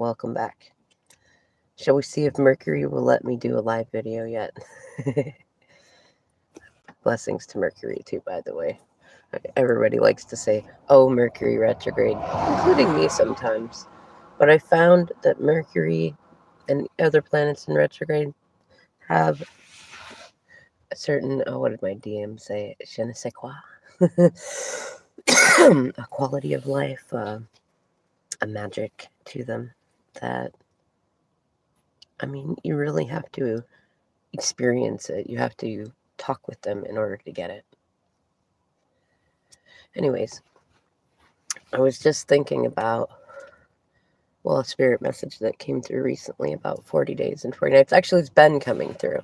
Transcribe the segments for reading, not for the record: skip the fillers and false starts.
welcome back. Shall we see if Mercury will let me do a live video yet? Blessings to Mercury, too, by the way. Everybody likes to say, oh, Mercury retrograde, including me sometimes. But I found that Mercury and other planets in retrograde have a certain, oh, what did my DM say? Je ne sais quoi. A quality of life, a magic to them that, I mean, you really have to experience it. You have to talk with them in order to get it. Anyways, I was just thinking about, well, a spirit message that came through recently about 40 days and 40 nights. Actually, it's been coming through.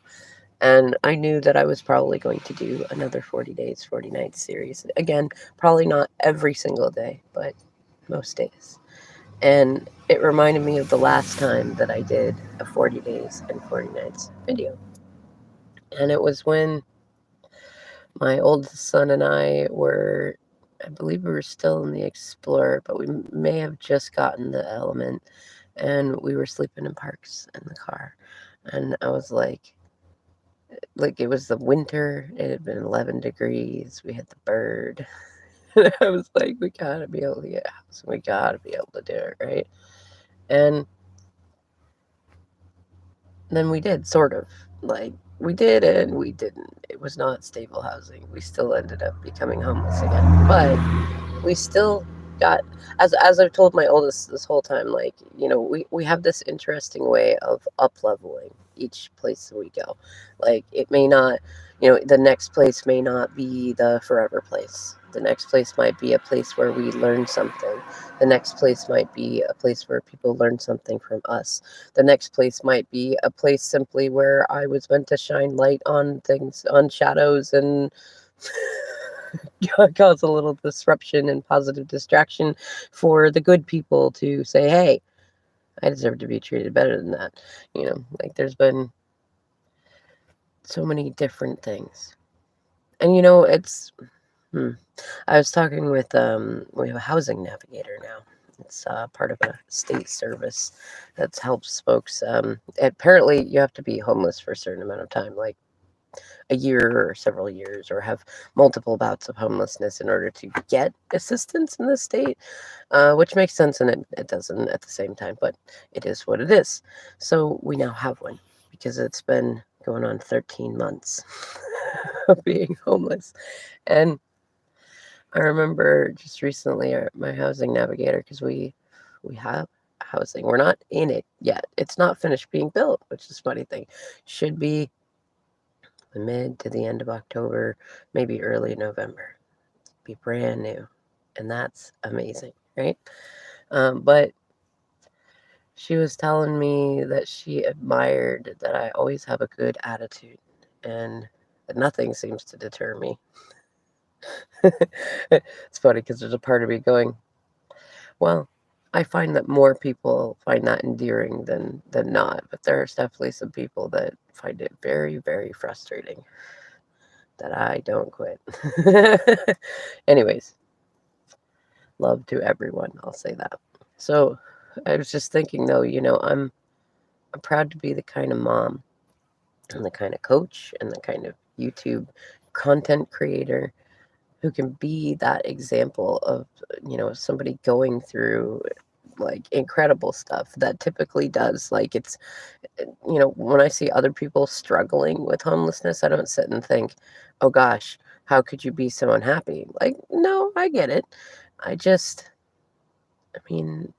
And I knew that I was probably going to do another 40 days, 40 nights series. Again, probably not every single day, but most days. And it reminded me of the last time that I did a 40 days and 40 nights video. And it was when my oldest son and I were, I believe we were still in the Explorer, but we may have just gotten the Element, and we were sleeping in Parks in the car. And I was like it was the winter, it had been 11 degrees, we had the bird. And I was like, we gotta be able to get a house, we gotta be able to do it, right? And then we did, sort of. Like, we did and we didn't. It was not stable housing. We still ended up becoming homeless again. But we still got, as I've told my oldest this whole time, like, we have this interesting way of up leveling each place that we go. Like, it may not, the next place may not be the forever place. The next place might be a place where we learn something. The next place might be a place where people learn something from us. The next place might be a place simply where I was meant to shine light on things, on shadows, and cause a little disruption and positive distraction for the good people to say, hey, I deserve to be treated better than that. Like, there's been so many different things. And it's I was talking with we have a housing navigator now. It's part of a state service that helps folks. Apparently, you have to be homeless for a certain amount of time, like a year or several years, or have multiple bouts of homelessness in order to get assistance in the state, which makes sense and it doesn't at the same time, but it is what it is. So we now have one because it's been going on 13 months of being homeless. And I remember just recently my housing navigator, because we have housing. We're not in it yet. It's not finished being built, which is a funny thing. Should be the mid to the end of October, maybe early November. Be brand new. And that's amazing, right? But she was telling me that she admired that I always have a good attitude and that nothing seems to deter me. It's funny because there's a part of me going, well, I find that more people find that endearing than not, but there's definitely some people that find it very, very frustrating that I don't quit. Anyways, love to everyone, I'll say that. So I was just thinking though, I'm proud to be the kind of mom and the kind of coach and the kind of YouTube content creator who can be that example of, somebody going through like incredible stuff that typically does. Like, it's, when I see other people struggling with homelessness, I don't sit and think, oh gosh, how could you be so unhappy? Like, no, I get it. I mean,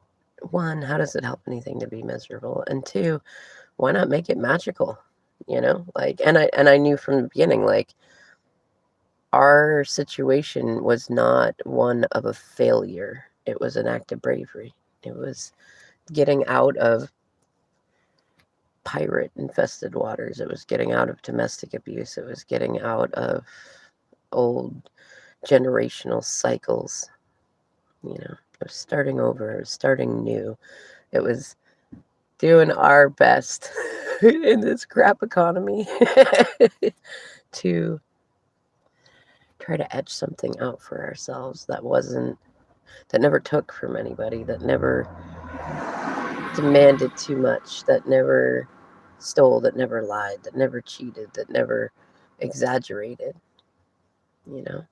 one, how does it help anything to be miserable? And two, why not make it magical? Like, and I knew from the beginning, like, our situation was not one of a failure. It was an act of bravery. It was getting out of pirate infested waters. It was getting out of domestic abuse. It was getting out of old generational cycles. It was starting over. It was starting new. It was doing our best in this crap economy to try to etch something out for ourselves that never took from anybody, that never demanded too much, that never stole, that never lied, that never cheated, that never exaggerated, you know?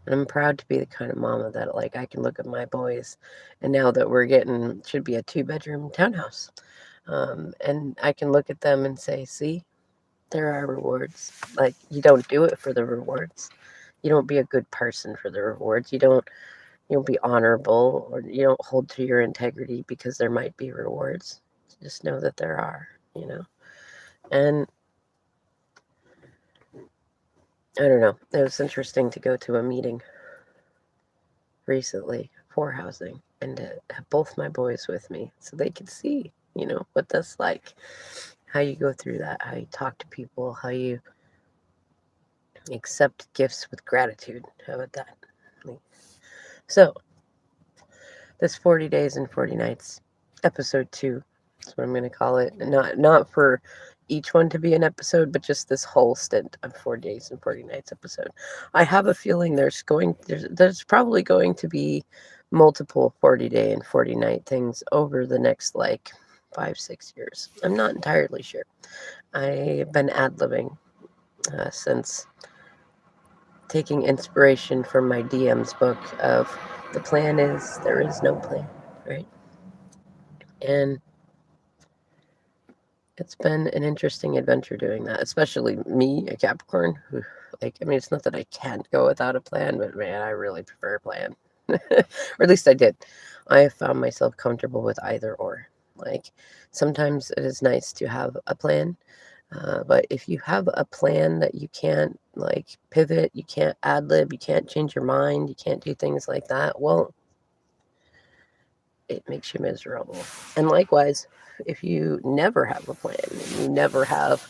And I'm proud to be the kind of mama that, like, I can look at my boys, and now that we're getting, should be a 2-bedroom townhouse, and I can look at them and say, see, there are rewards. Like, you don't do it for the rewards. You don't be a good person for the rewards. You don't be honorable, or you don't hold to your integrity because there might be rewards. Just know that there are, you know? And I don't know. It was interesting to go to a meeting recently for housing and to have both my boys with me so they could see, what that's like, how you go through that, how you talk to people, how you accept gifts with gratitude. How about that? So, this 40 Days and 40 Nights, episode 2, that's what I'm going to call it. Not for each one to be an episode, but just this whole stint of 40 Days and 40 Nights episode. I have a feeling there's probably going to be multiple 40-day and 40-night things over the next, 5-6 years. I'm not entirely sure. I've been ad-libbing since taking inspiration from my DM's book of The Plan Is There Is No Plan, right? And it's been an interesting adventure doing that, especially me, a Capricorn, who, it's not that I can't go without a plan, but man, I really prefer a plan. Or at least I did. I have found myself comfortable with either or. Sometimes it is nice to have a plan, but if you have a plan that you can't, pivot, you can't ad-lib, you can't change your mind, you can't do things like that, well, it makes you miserable. And likewise, if you never have a plan, you never have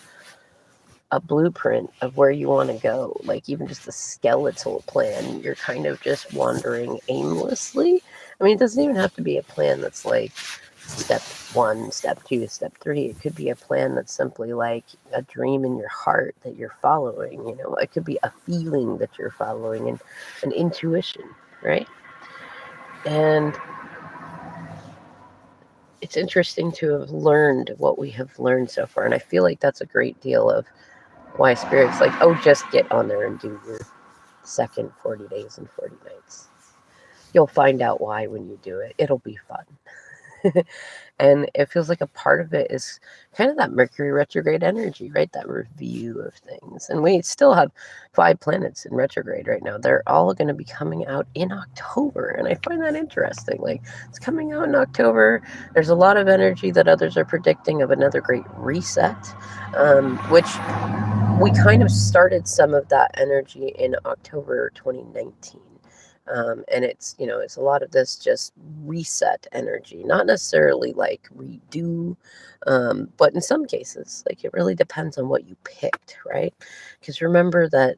a blueprint of where you want to go, even just a skeletal plan, you're kind of just wandering aimlessly. It doesn't even have to be a plan that's step 1, step 2, step 3. It could be a plan that's simply like a dream in your heart that you're following. It could be a feeling that you're following, and an intuition, right? And it's interesting to have learned what we have learned so far. And I feel like that's a great deal of why Spirit's like, oh, just get on there and do your second 40 Days and 40 Nights. You'll find out why when you do it. It'll be fun. And it feels like a part of it is kind of that Mercury retrograde energy, right? That review of things. And we still have 5 planets in retrograde right now. They're all going to be coming out in October. And I find that interesting. It's coming out in October. There's a lot of energy that others are predicting of another great reset, which we kind of started some of that energy in October 2019. And it's a lot of this just reset energy, not necessarily redo, but in some cases, it really depends on what you picked, right? Because remember that,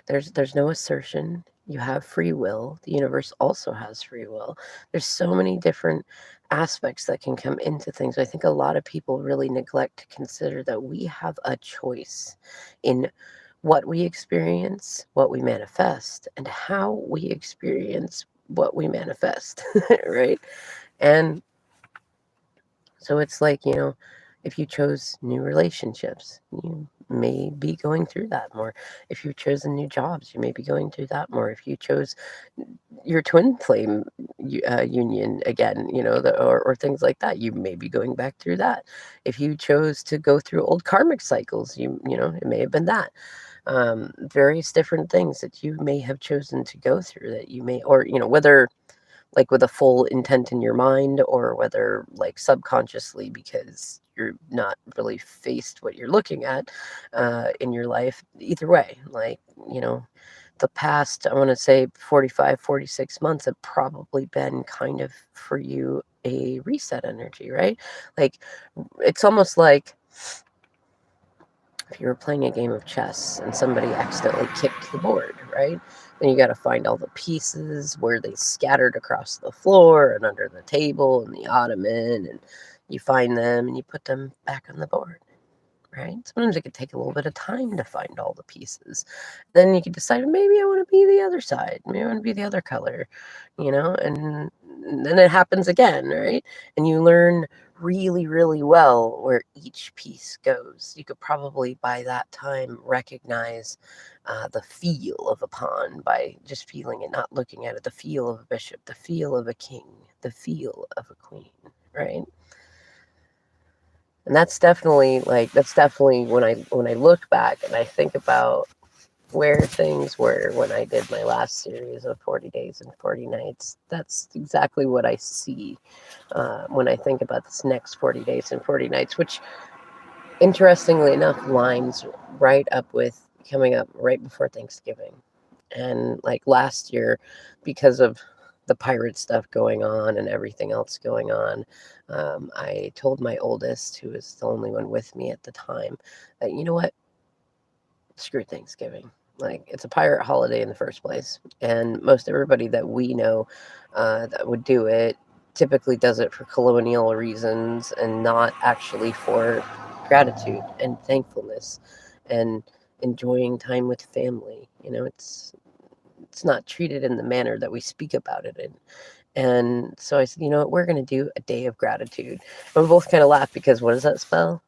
there's no assertion. You have free will. The universe also has free will. There's so many different aspects that can come into things. I think a lot of people really neglect to consider that we have a choice in what we experience, what we manifest, and how we experience what we manifest, right? And so it's if you chose new relationships, you may be going through that more. If you've chosen new jobs, you may be going through that more. If you chose your twin flame union again, or things like that, you may be going back through that. If you chose to go through old karmic cycles, it may have been that. Various different things that you may have chosen to go through that you may, or, whether with a full intent in your mind, or whether subconsciously because you're not really faced what you're looking at in your life. Either way, the past, I want to say 45, 46 months have probably been kind of for you a reset energy, right? It's almost like if you were playing a game of chess and somebody accidentally kicked the board, right? Then you got to find all the pieces, where they scattered across the floor and under the table and the ottoman, and you find them and you put them back on the board, right? Sometimes it could take a little bit of time to find all the pieces. Then you can decide, maybe I want to be the other side. Maybe I want to be the other color, and and then it happens again, right? And you learn really, really well where each piece goes. You could probably by that time recognize the feel of a pawn by just feeling it, not looking at it, the feel of a bishop, the feel of a king, the feel of a queen, right? And that's definitely when I look back and I think about where things were when I did my last series of 40 Days and 40 Nights. That's exactly what I see when I think about this next 40 Days and 40 Nights, which interestingly enough lines right up with coming up right before Thanksgiving. And like last year, because of the pirate stuff going on and everything else going on, I told my oldest, who was the only one with me at the time, that, you know what, screw Thanksgiving. Like, it's a pirate holiday in the first place. And most everybody that we know that would do it typically does it for colonial reasons and not actually for gratitude and thankfulness and enjoying time with family. You know, it's not treated in the manner that we speak about it in. And so I said, you know what, we're going to do a day of gratitude. And we both kind of laughed because what does that spell?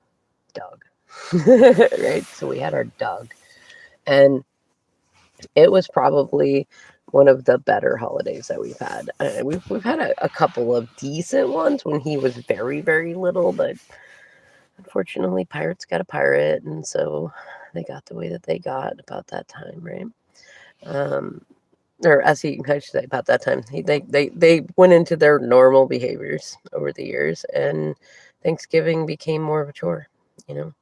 Dog. Right? So we had our dog. And it was probably one of the better holidays that we've had. We've had a couple of decent ones when he was very, very little, but unfortunately, pirates got a pirate, and so they got the way that they got about that time, right? Or as I should say, about that time, they went into their normal behaviors over the years, and Thanksgiving became more of a chore, you know.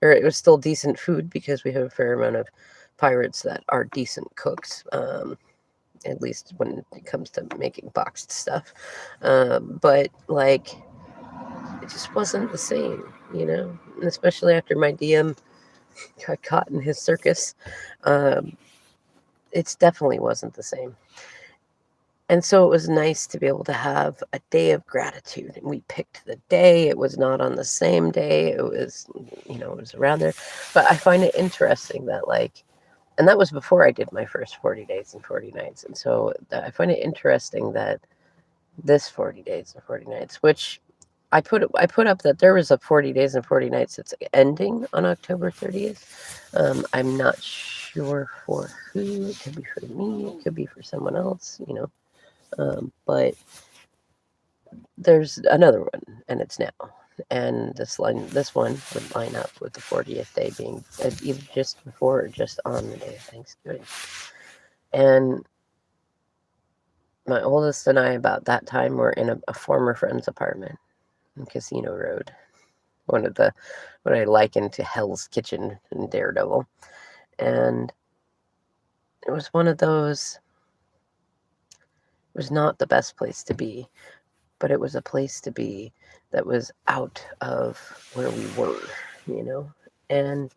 Or it was still decent food because we have a fair amount of pirates that are decent cooks, at least when it comes to making boxed stuff. But like, it just wasn't the same, you know. And especially after my DM got caught in his circus, it definitely wasn't the same. And so it was nice to be able to have a day of gratitude. And we picked the day. It was not on the same day. It was, you know, it was around there. But I find it interesting that, like, and that was before I did my first 40 Days and 40 Nights. And so I find it interesting that this 40 Days and 40 Nights, which I put up that there was a 40 Days and 40 Nights that's ending on October 30th. I'm not sure for who. It could be for me. It could be for someone else, you know. But there's another one, and it's now. And this one would line up with the 40th day being either just before or just on the day of Thanksgiving. And my oldest and I, about that time, were in a former friend's apartment in Casino Road, one of the what I liken to Hell's Kitchen in Daredevil. And it was one of those. It was not the best place to be, but it was a place to be that was out of where we were, you know. And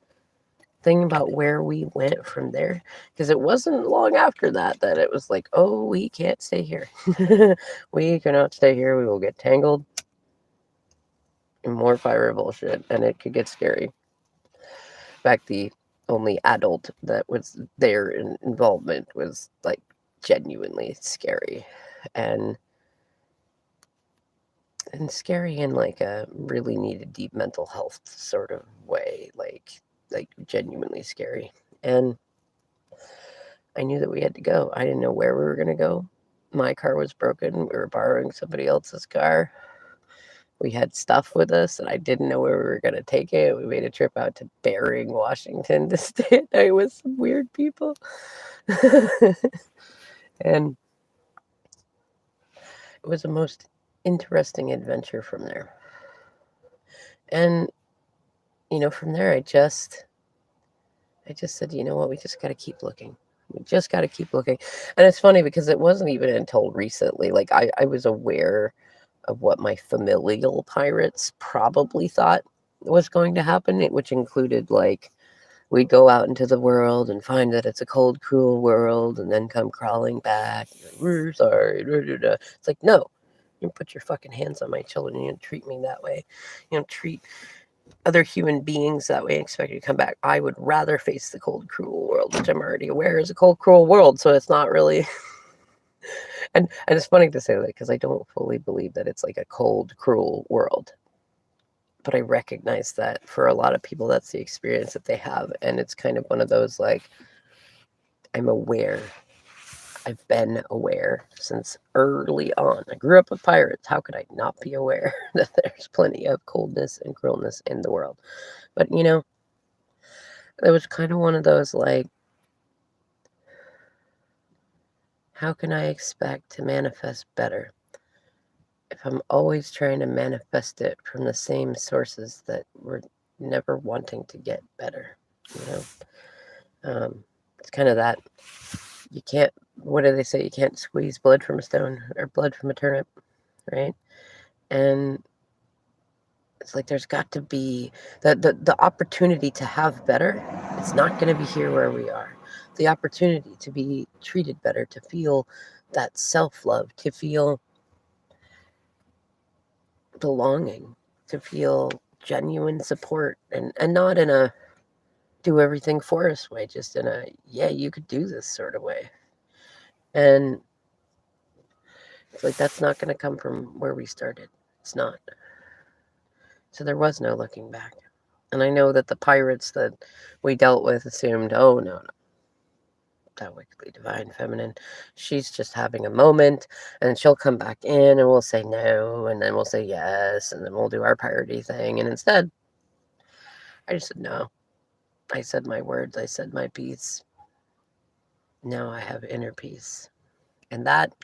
thinking about where we went from there, because it wasn't long after that it was like, oh, we can't stay here. We cannot stay here. We will get tangled in more pirate bullshit, and it could get scary. In fact, the only adult that was there in involvement was like genuinely scary, and scary in like a really needed deep mental health sort of way, like genuinely scary. And I knew that we had to go. I didn't know where we were going to go. My car was broken. We were borrowing somebody else's car. We had stuff with us, and I didn't know where we were going to take it. We made a trip out to Bering, Washington to stay at night with some weird people. And it was the most interesting adventure from there. And, you know, from there, I just said, you know what, we just got to keep looking. We just got to keep looking. And it's funny because it wasn't even until recently, like I was aware of what my familial pirates probably thought was going to happen, which included like, we'd go out into the world and find that it's a cold, cruel world and then come crawling back. We're sorry. It's like, no, you don't put your fucking hands on my children. You don't treat me that way. You don't treat other human beings that way and expect you to come back. I would rather face the cold, cruel world, which I'm already aware is a cold, cruel world. So it's not really And it's funny to say that because I don't fully believe that it's like a cold, cruel world. But I recognize that for a lot of people, that's the experience that they have. And it's kind of one of those like, I'm aware. I've been aware since early on. I grew up with pirates. How could I not be aware that there's plenty of coldness and cruelness in the world? But, you know, it was kind of one of those like, how can I expect to manifest better if I'm always trying to manifest it from the same sources that we're never wanting to get better? You know, it's kind of that you can't. What do they say? You can't squeeze blood from a stone or blood from a turnip, right? And it's like there's got to be the opportunity to have better. It's not going to be here where we are. The opportunity to be treated better, to feel that self-love, to feel belonging, to feel genuine support, and not in a do everything for us way, just in a yeah, you could do this sort of way. And it's like that's not going to come from where we started. It's not. So there was no looking back. And I know that the pirates that we dealt with assumed, oh, no, that wickedly divine feminine, she's just having a moment and she'll come back in and we'll say no and then we'll say yes and then we'll do our piratey thing. And instead, I just said no. I said my words. I said my piece. Now I have inner peace. And that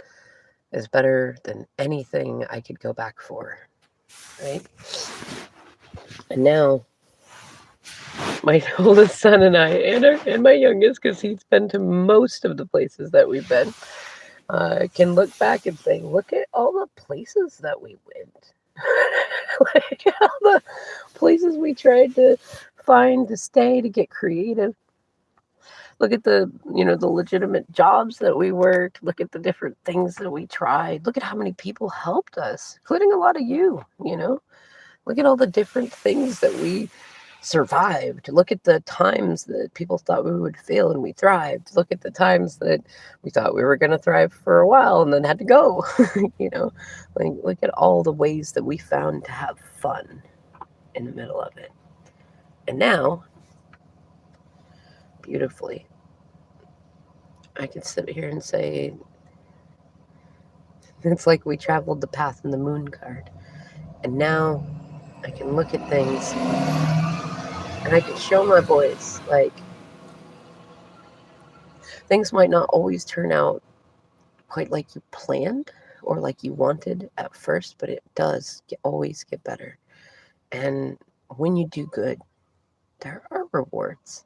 is better than anything I could go back for, right? And now my oldest son and I, and my youngest, because he's been to most of the places that we've been, can look back and say, look at all the places that we went. Like all the places we tried to find, to stay, to get creative. Look at the, the legitimate jobs that we worked. Look at the different things that we tried. Look at how many people helped us, including a lot of you, Look at all the different things that we survived. Look at the times that people thought we would fail and we thrived. Look at the times that we thought we were going to thrive for a while and then had to go. Like look at all the ways that we found to have fun in the middle of it. And now, beautifully, I can sit here and say it's like we traveled the path in the moon card. And now I can look at things and I can show my boys, like, things might not always turn out quite like you planned or like you wanted at first, but it does always get better. And when you do good, there are rewards.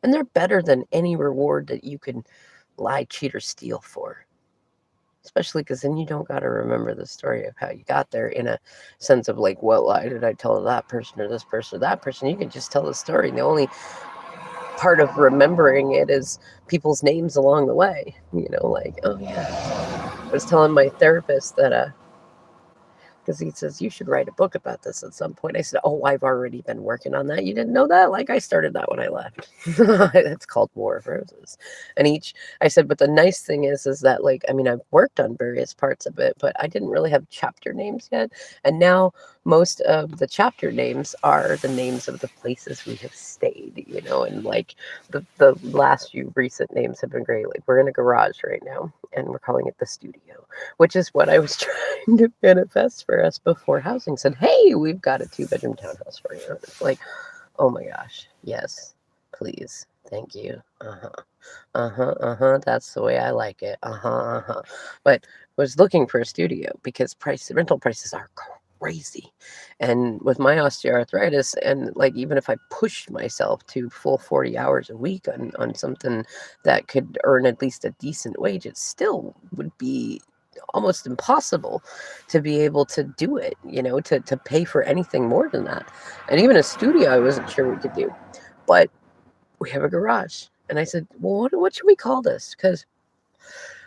And they're better than any reward that you can lie, cheat, or steal for. Especially because then you don't got to remember the story of how you got there in a sense of like, what lie did I tell that person or this person or that person? You can just tell the story. And the only part of remembering it is people's names along the way. Like, oh yeah, I was telling my therapist that because he says you should write a book about this at some point. I said, oh, I've already been working on that. You didn't know that? Like, I started that when I left. It's called War of Roses. And I said, but the nice thing is that, like, I mean, I've worked on various parts of it, but I didn't really have chapter names yet. And now most of the chapter names are the names of the places we have stayed, and like the last few recent names have been great. Like, we're in a garage right now and we're calling it the studio, which is what I was trying to manifest for us before housing said, hey, we've got a 2-bedroom townhouse for you. It's like, oh my gosh, yes, please, thank you. That's the way I like it. But was looking for a studio because rental prices are crazy. And with my osteoarthritis, and like even if I pushed myself to full 40 hours a week on something that could earn at least a decent wage, it still would be almost impossible to be able to do it, to pay for anything more than that. And even a studio, I wasn't sure we could do. But we have a garage. And I said, well, what should we call this? Because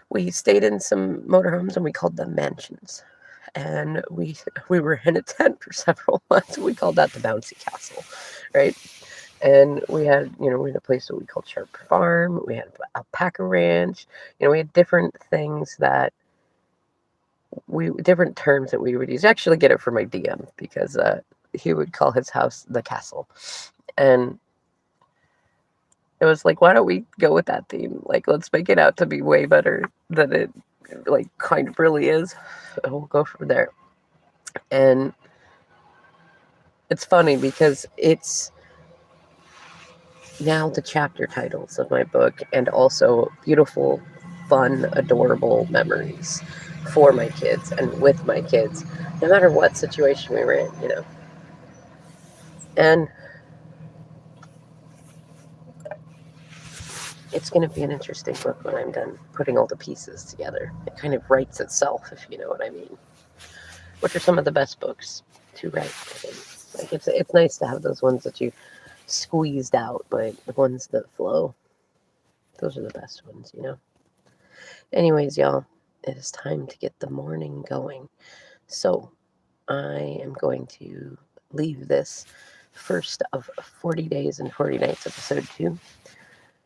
we stayed in some motorhomes and we called them mansions. And we were in a tent for several months. We called that the bouncy castle, right? And we had a place that we called Sharp Farm. We had Alpaca Ranch. We had different things that different terms that we would use. I actually get it from my DM because he would call his house the castle, and it was like, why don't we go with that theme? Like, let's make it out to be way better than it like kind of really is. And we'll go from there. And it's funny because it's now the chapter titles of my book and also beautiful, fun, adorable memories for my kids and with my kids, no matter what situation we were in, you know. And it's going to be an interesting book when I'm done putting all the pieces together. It kind of writes itself, if you know what I mean. Which are some of the best books to write, I think. Like, it's nice to have those ones that you squeezed out, but the ones that flow, those are the best ones, you know. Anyways, y'all, it is time to get the morning going. So I am going to leave this first of 40 Days and 40 Nights, episode 2,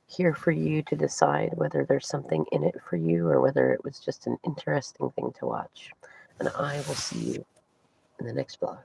here for you to decide whether there's something in it for you or whether it was just an interesting thing to watch. And I will see you in the next vlog.